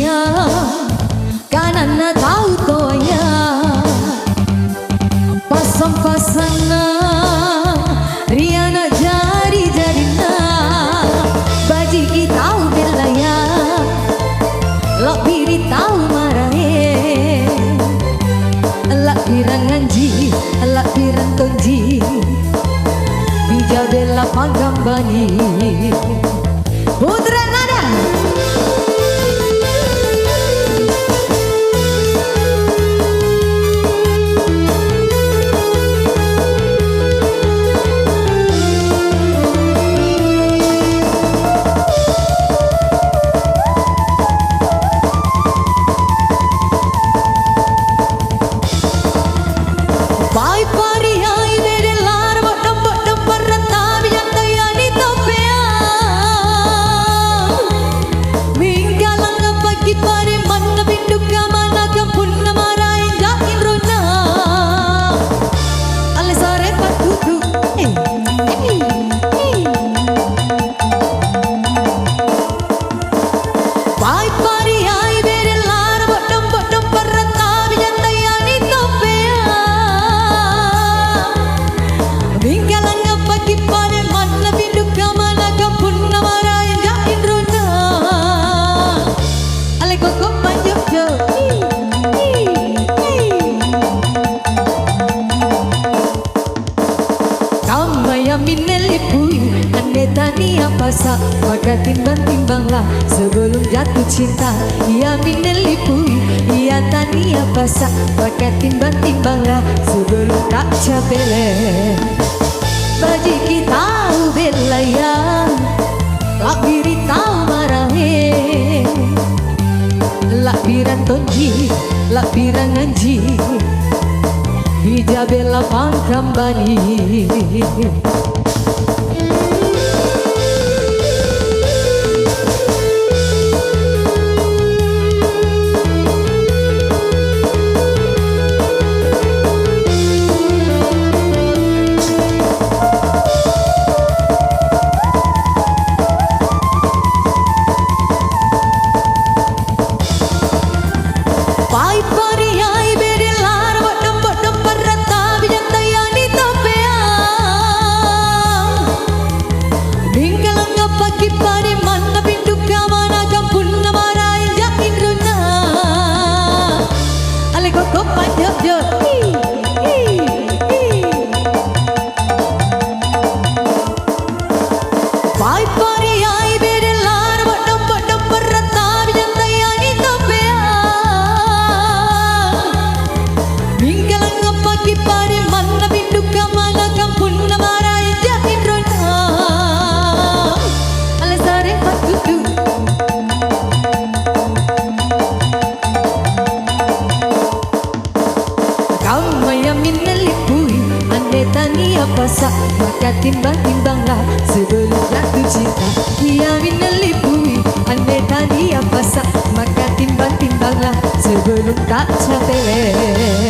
dunia karena tahu toya pasang-pasangan Riana jari-jarina baji tahu belaya lak biri tahu marahe lak birang anji lak birang tonji bija bela pagambani putra nada Pai pari ai vere lar bottom parrata viyantayani toppea mingalanga pagi pare manna binduka managa punna marain jain rona alle sore patutu Pai pari ai vere lar bottom parrata viyantayani toppea Vingalanga pagi pare manna binduka managa punna marain jain rona ale koko panjojo kamaya minelipui ane tania pasa maka timbang-timbanglah sebelum jatuh cinta ia minelipui ia tania pasa maka timbang-timbanglah sebelum tak capele baji kita belaya lak biri tahu marahe lak biran tonji lak biran anji bija bela pangkambani Pai pari ai vere lar bottom parrata viyantayani toppea vingalanga pagi pare manna binduka managa punna marain jain rona ale koko panjojo Pai pari ai vere lar bottom parrata viyantayani toppea Vingalanga pagi pare manna binduka managa punna marain jain rona ale sare patutu kamaya minelipui ane tania pasa maka timbang-timbanglah sebelum jatuh cinta ia minelipui ane tania pasa maka timbang-timbanglah sebelum tak capek